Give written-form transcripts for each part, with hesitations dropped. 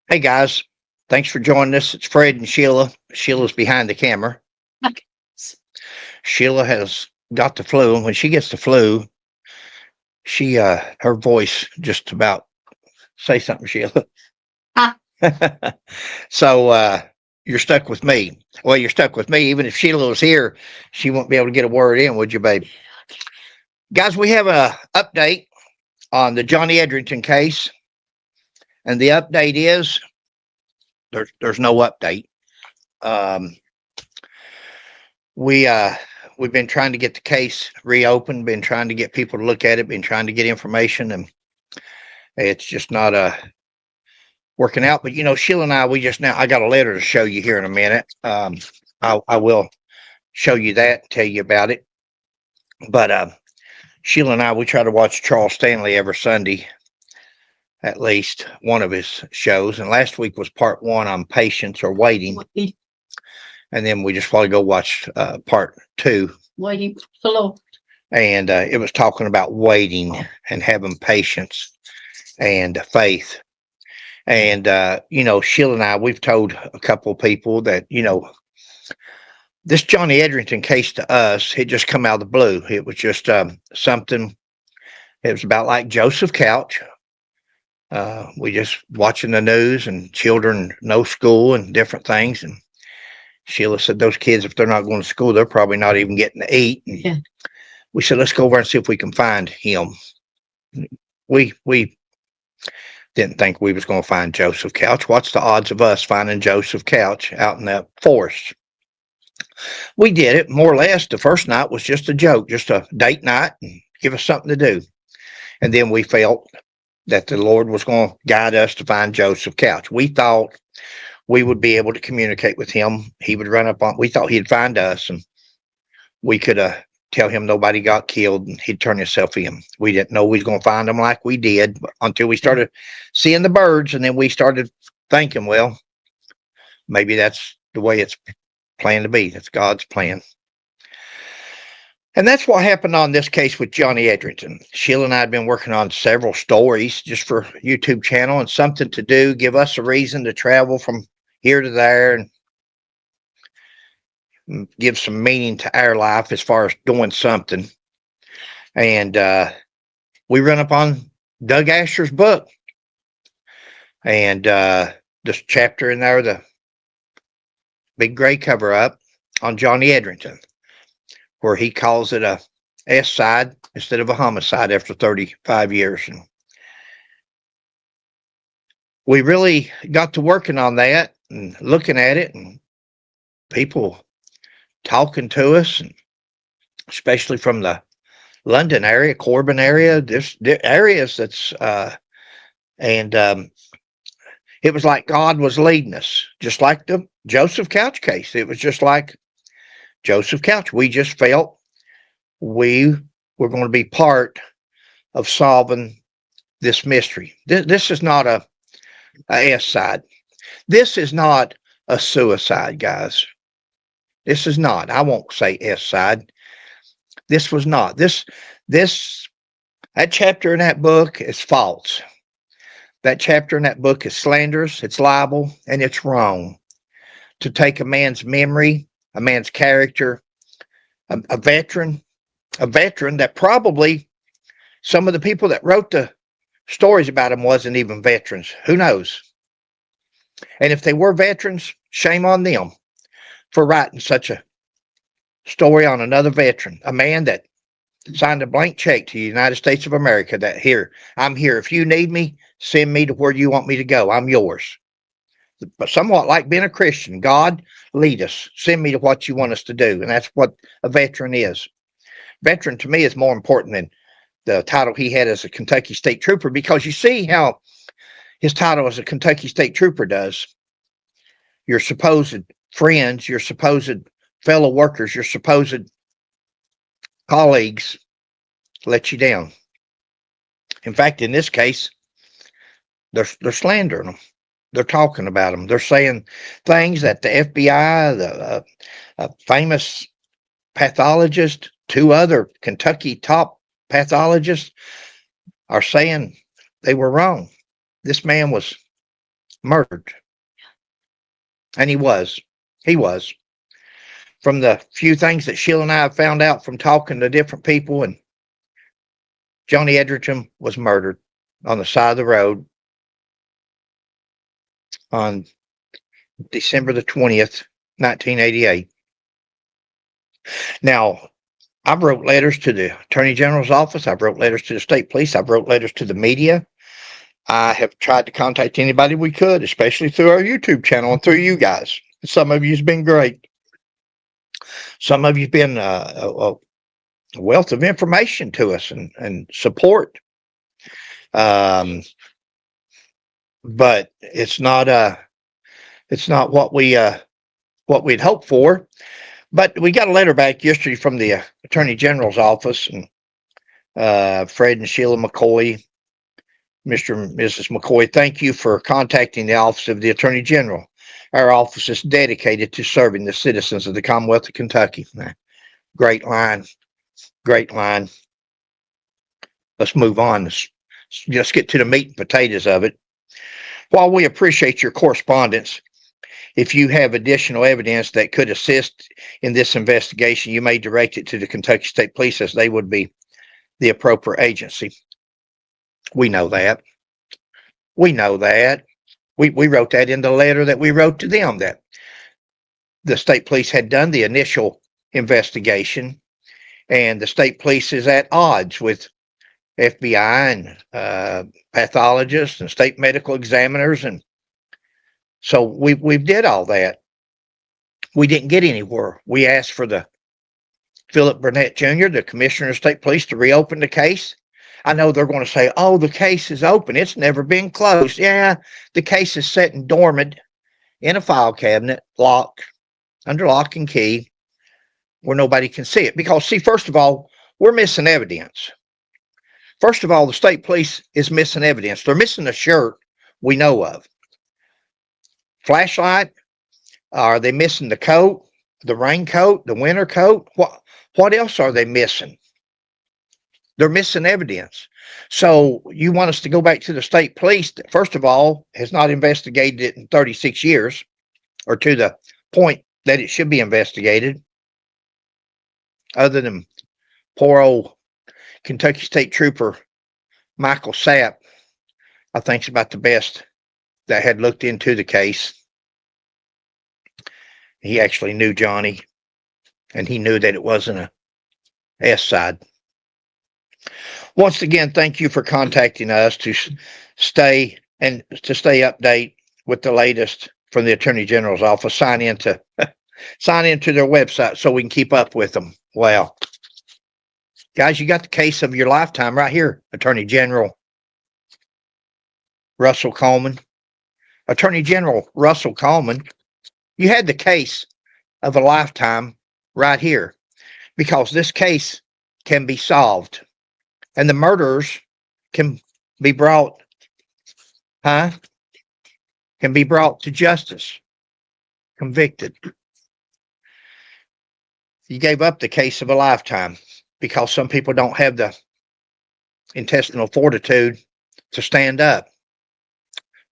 Hey guys, thanks for joining us. It's Fred and Sheila. Sheila's behind the camera. Okay. Sheila has got the flu, and when she gets the flu, she her voice just about say something, Sheila. Ah. So you're stuck with me. Well, you're stuck with me. Even if Sheila was here, she won't be able to get a word in, would you, babe? Guys, we have a update on the Johnny Edrington case, and the update is there's no update. We've been trying to get the case reopened, been trying to get people to look at it, been trying to get information, and it's just not working out. But Sheila and I got a letter to show you here in a minute. I will show you that and tell you about it. But Sheila and we try to watch Charles Stanley every Sunday, at least one of his shows. And last week was part 1 on patience or waiting. And then we just probably go watch part 2. Waiting for the Lord. And it was talking about waiting and having patience and faith. And, Sheila and we've told a couple of people that, this Johnny Edrington case to us, it just come out of the blue. It was just something, it was about like Joseph Couch. We just watching the news and children no school and different things. And Sheila said, those kids, if they're not going to school, they're probably not even getting to eat. And yeah. We said, let's go over and see if we can find him. We didn't think we was going to find Joseph Couch. What's the odds of us finding Joseph Couch out in the forest? We did it more or less. The first night was just a joke, just a date night and give us something to do. And then we felt that the Lord was going to guide us to find Joseph Couch. We thought we would be able to communicate with him. He would run up on, we thought he'd find us and we could tell him nobody got killed and he'd turn himself in. We didn't know we was going to find him like we did until we started seeing the birds. And then we started thinking, well, maybe that's the way it's planned to be. That's God's plan. And that's what happened on this case with Johnny Edrington. Sheila and I had been working on several stories just for YouTube channel and something to do, give us a reason to travel from here to there and give some meaning to our life as far as doing something. And we run up on Doug Asher's book. And this chapter in there, the big gray cover up on Johnny Edrington, where he calls it a S-side instead of a homicide after 35 years. And we really got to working on that and looking at it and people talking to us, and especially from the London area, Corbin area, the areas that's, it was like God was leading us, just like the Joseph Couch case. It was just like Joseph Couch. We just felt we were going to be part of solving this mystery. This is not a S-side. This is not a suicide, guys. This is not. I won't say S-side. This was not. That chapter in that book is false. That chapter in that book is slanderous, it's libel, and it's wrong. To take a man's memory, a man's character, a veteran that probably some of the people that wrote the stories about him wasn't even veterans. Who knows? And if they were veterans, shame on them for writing such a story on another veteran, a man that signed a blank check to the United States of America that I'm here. If you need me, send me to where you want me to go. I'm yours. But somewhat like being a Christian, God, lead us. Send me to what you want us to do. And that's what a veteran is. Veteran to me is more important than the title he had as a Kentucky State Trooper, because you see how his title as a Kentucky State Trooper does. Your supposed friends, your supposed fellow workers, your supposed colleagues let you down. In fact, in this case, they're slandering them. They're talking about them. They're saying things that the FBI, the famous pathologist, two other Kentucky top pathologists are saying they were wrong. This man was murdered. And he was. He was. From the few things that Sheila and I have found out from talking to different people, and Johnny Edrington was murdered on the side of the road on December the 20th, 1988. Now, I wrote letters to the Attorney General's office. I wrote letters to the state police. I wrote letters to the media. I have tried to contact anybody we could, especially through our YouTube channel and through you guys. Some of you's been great. Some of you've been a wealth of information to us and support. But it's not what we'd hoped for. But we got a letter back yesterday from the Attorney General's office, and Fred and Sheila McCoy, Mr. and Mrs. McCoy, thank you for contacting the Office of the Attorney General. Our office is dedicated to serving the citizens of the Commonwealth of Kentucky. Great line. Great line. Let's move on. Let's get to the meat and potatoes of it. While we appreciate your correspondence, if you have additional evidence that could assist in this investigation, you may direct it to the Kentucky State Police, as they would be the appropriate agency. We know that. We know that. We wrote that in the letter that we wrote to them, that the state police had done the initial investigation, and the state police is at odds with FBI and pathologists and state medical examiners, and so we did all that. We didn't get anywhere. We asked for the Philip Burnett Jr., the Commissioner of State Police, to reopen the case. I know they're going to say, oh, the case is open. It's never been closed. Yeah, the case is sitting dormant in a file cabinet, locked, under lock and key, where nobody can see it. Because, see, first of all, we're missing evidence. First of all, the state police is missing evidence. They're missing a shirt we know of. Flashlight. Are they missing the coat, the raincoat, the winter coat? What else are they missing? They're missing evidence. So you want us to go back to the state police that, first of all, has not investigated it in 36 years, or to the point that it should be investigated, other than poor old Kentucky State Trooper Michael Sapp, I think is about the best that had looked into the case. He actually knew Johnny, and he knew that it wasn't a S side. Once again, thank you for contacting us to stay update with the latest from the Attorney General's office. Sign into their website so we can keep up with them. Well, guys, you got the case of your lifetime right here, Attorney General Russell Coleman. Attorney General Russell Coleman, you had the case of a lifetime right here, because this case can be solved and the murderers can be brought to justice, convicted. You gave up the case of a lifetime because some people don't have the intestinal fortitude to stand up.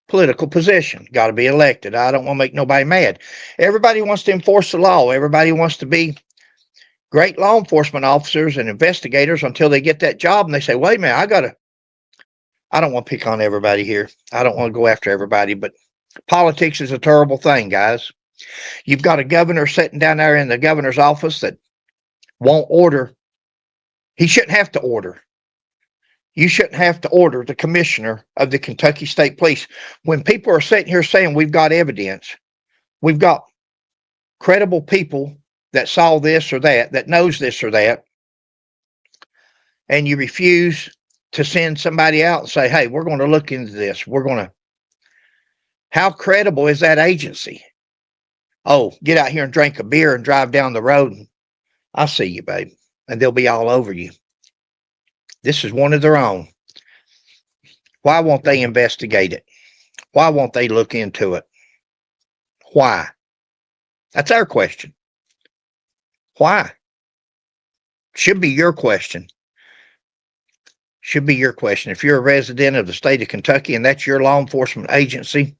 Political position, got to be elected. I don't want to make nobody mad. Everybody wants to enforce the law. Everybody wants to be great law enforcement officers and investigators until they get that job and they say, wait a minute, I don't want to pick on everybody here. I don't want to go after everybody, but politics is a terrible thing, guys. You've got a governor sitting down there in the governor's office that won't order. He shouldn't have to order. You shouldn't have to order the commissioner of the Kentucky State Police. When people are sitting here saying we've got evidence, we've got credible people that saw this or that knows this or that, and you refuse to send somebody out and say, hey, we're going to look into this. How credible is that agency? Oh, get out here and drink a beer and drive down the road. I see you, babe. And they'll be all over you. This is one of their own. Why won't they investigate it? Why won't they look into it? Why? That's our question. Why? Should be your question. Should be your question. If you're a resident of the state of Kentucky and that's your law enforcement agency,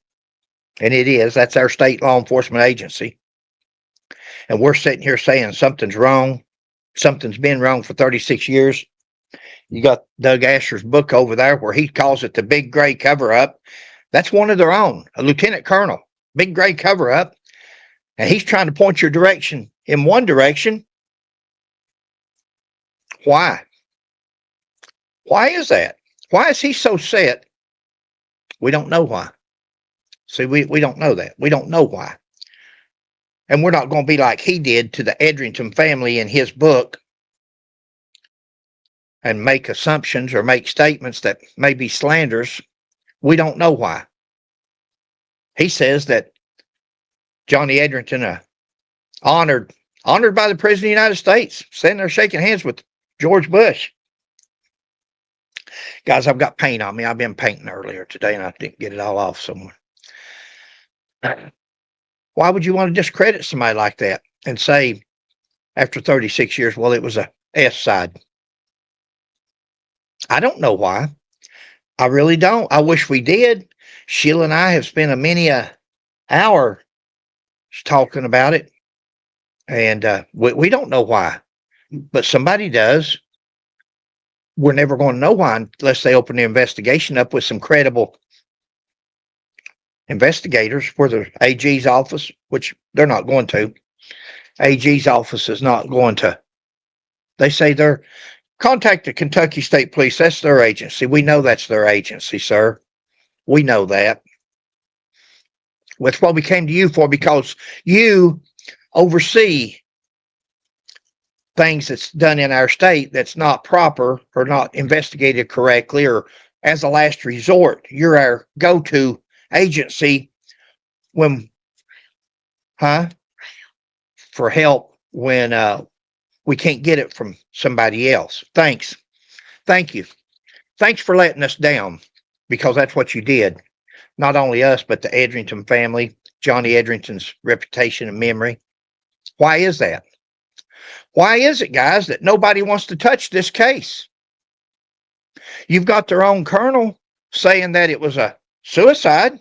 and it is, that's our state law enforcement agency, and we're sitting here saying something's wrong, something's been wrong for 36 years. You got Doug Asher's book over there where he calls it the Big Gray Cover Up. That's one of their own, a lieutenant colonel, Big Gray Cover Up. And he's trying to point your direction in one direction. Why? Why is that? Why is he so set? We don't know why. See, we don't know that. We don't know why. And we're not going to be like he did to the Edrington family in his book and make assumptions or make statements that may be slanders. We don't know why. He says that Johnny Edrington, honored by the President of the United States, sitting there shaking hands with George Bush. Guys, I've got paint on me. I've been painting earlier today and I didn't get it all off somewhere. Why would you want to discredit somebody like that and say after 36 years, well, it was a S side? I don't know why. I really don't. I wish we did. Sheila and I have spent many a hour talking about it, and we don't know why, but somebody does. We're never going to know why unless they open the investigation up with some credible investigators for the AG's office, which they're not going to. AG's office is not going to. They say they're contact the Kentucky State Police. That's their agency. We know that's their agency, sir. We know that. That's what we came to you for, because you oversee things that's done in our state that's not proper or not investigated correctly, or as a last resort, you're our go-to agency when, for help when we can't get it from somebody else. Thanks. Thank you. Thanks for letting us down, because that's what you did. Not only us, but the Edrington family, Johnny Edrington's reputation and memory. Why is that? Why is it, guys, that nobody wants to touch this case? You've got their own colonel saying that it was a suicide.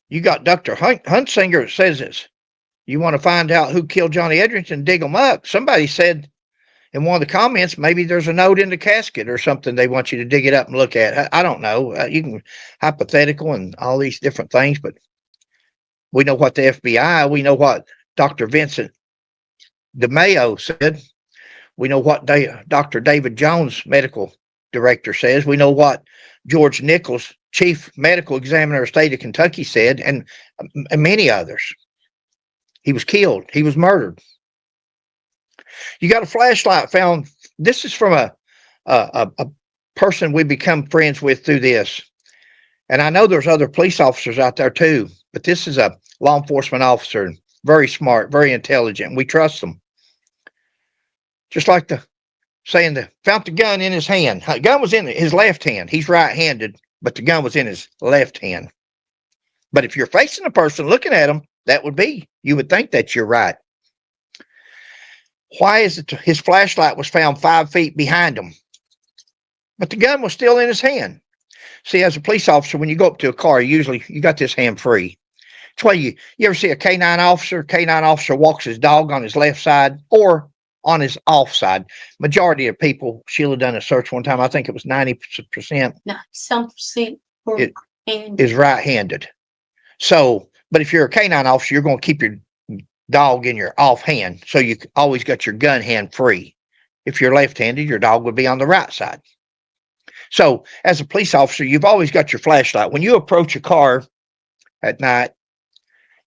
You got Dr. Huntsinger that says it's, you want to find out who killed Johnny Edrington, dig them up. Somebody said in one of the comments, maybe there's a note in the casket or something. They want you to dig it up and look at. I don't know. You can hypothetical and all these different things, but we know what the FBI, we know what Dr. Vincent DeMayo said. We know what Dr. David Jones, medical director, says. We know what George Nichols, chief medical examiner of the state of Kentucky, said, and many others. He was killed. He was murdered. You got a flashlight found. This is from a person we become friends with through this. And I know there's other police officers out there too, but this is a law enforcement officer, very smart, very intelligent. We trust them. Just like found the gun in his hand. The gun was in his left hand. He's right-handed, but the gun was in his left hand. But if you're facing a person looking at him, you would think that you're right. Why is it his flashlight was found 5 feet behind him, but the gun was still in his hand? See, as a police officer, when you go up to a car, usually you got this hand free. That's why you ever see a K9 officer? K9 officer walks his dog on his left side or on his off side. Majority of people, Sheila done a search one time, I think it was 90%. Some percent is right-handed. So, but if you're a K9 officer, you're going to keep your dog in your off hand, so you always got your gun hand free. If you're left-handed, your dog would be on the right side. So, as a police officer, you've always got your flashlight. When you approach a car at night,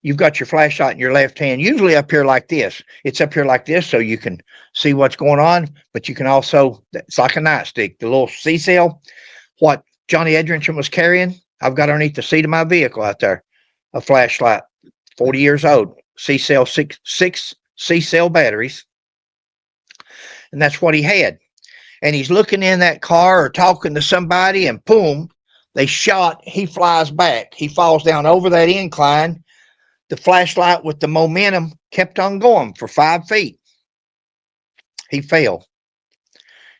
you've got your flashlight in your left hand, usually up here like this. It's up here like this so you can see what's going on, but you can also, it's like a nightstick, the little C-cell. What Johnny Edrington was carrying, I've got underneath the seat of my vehicle out there, a flashlight, 40 years old, C-cell, six C-cell batteries. And that's what he had. And he's looking in that car or talking to somebody, and boom, they shot. He flies back. He falls down over that incline. The flashlight with the momentum kept on going for 5 feet. He fell.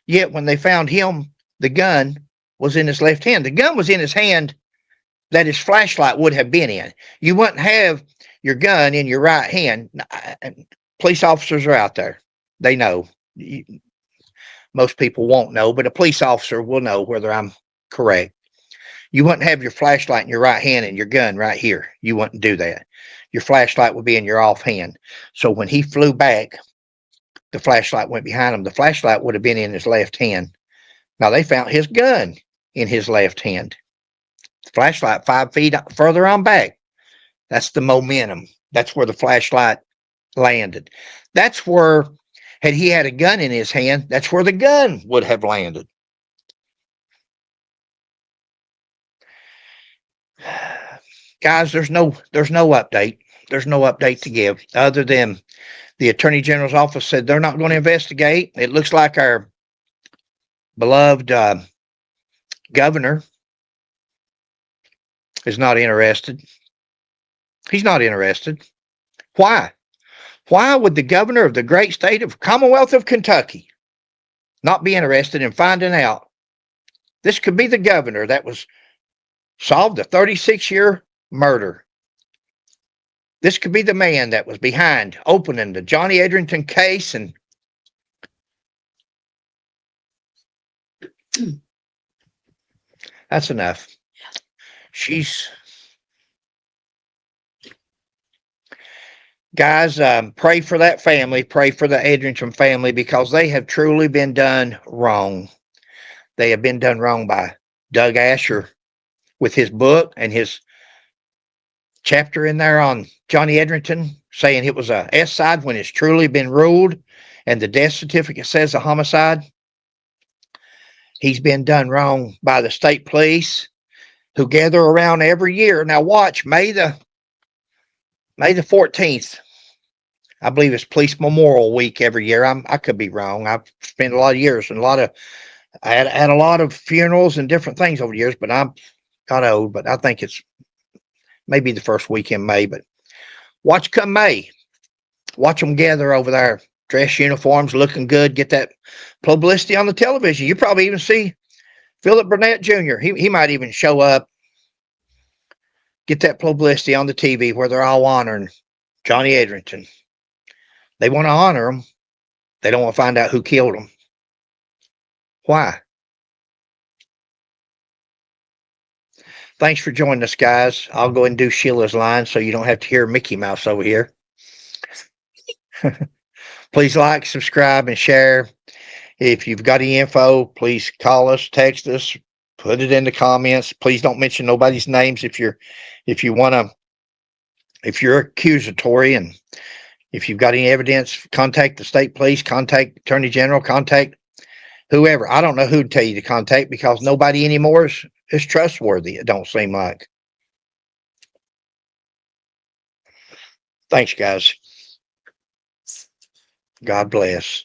Yet when they found him, the gun was in his left hand. The gun was in his hand that his flashlight would have been in. You wouldn't have your gun in your right hand. Police officers are out there. They know. Most people won't know, but a police officer will know whether I'm correct. You wouldn't have your flashlight in your right hand and your gun right here. You wouldn't do that. Your flashlight would be in your off hand. So when he flew back, the flashlight went behind him. The flashlight would have been in his left hand. Now they found his gun in his left hand. The flashlight 5 feet further on back. That's the momentum. That's where the flashlight landed. That's where, had he had a gun in his hand, that's where the gun would have landed. Guys, there's no update. There's no update to give other than the Attorney General's office said they're not going to investigate. It looks like our beloved governor is not interested. He's not interested. Why? Why would the governor of the great state of Commonwealth of Kentucky not be interested in finding out? This could be the governor that was solved a 36-year murder. This could be the man that was behind opening the Johnny Edrington case. And that's enough. Guys, pray for that family. Pray for the Edrington family because they have truly been done wrong. They have been done wrong by Doug Asher with his book and his chapter in there on Johnny Edrington, saying it was a S side when it's truly been ruled and the death certificate says a homicide. He's been done wrong by the state police who gather around every year. Now watch, May the 14th, I believe it's Police Memorial Week every year. I could be wrong. I've spent a lot of years and I had a lot of funerals and different things over the years, but I'm got old, but I think it's maybe the first week in May. But watch come May. Watch them gather over there, dress uniforms, looking good, get that publicity on the television. You probably even see Philip Burnett Jr. He might even show up, get that publicity on the TV where they're all honoring Johnny Edrington. They want to honor him. They don't want to find out who killed him. Why? Thanks for joining us, guys. I'll go and do Sheila's line so you don't have to hear Mickey Mouse over here. Please like, subscribe, and share. If you've got any info, please call us, text us, put it in the comments. Please don't mention nobody's names if you're accusatory, and if you've got any evidence, contact the state police, contact Attorney General, contact whoever. I don't know who'd tell you to contact because nobody anymore is trustworthy. It don't seem like. Thanks, guys. God bless.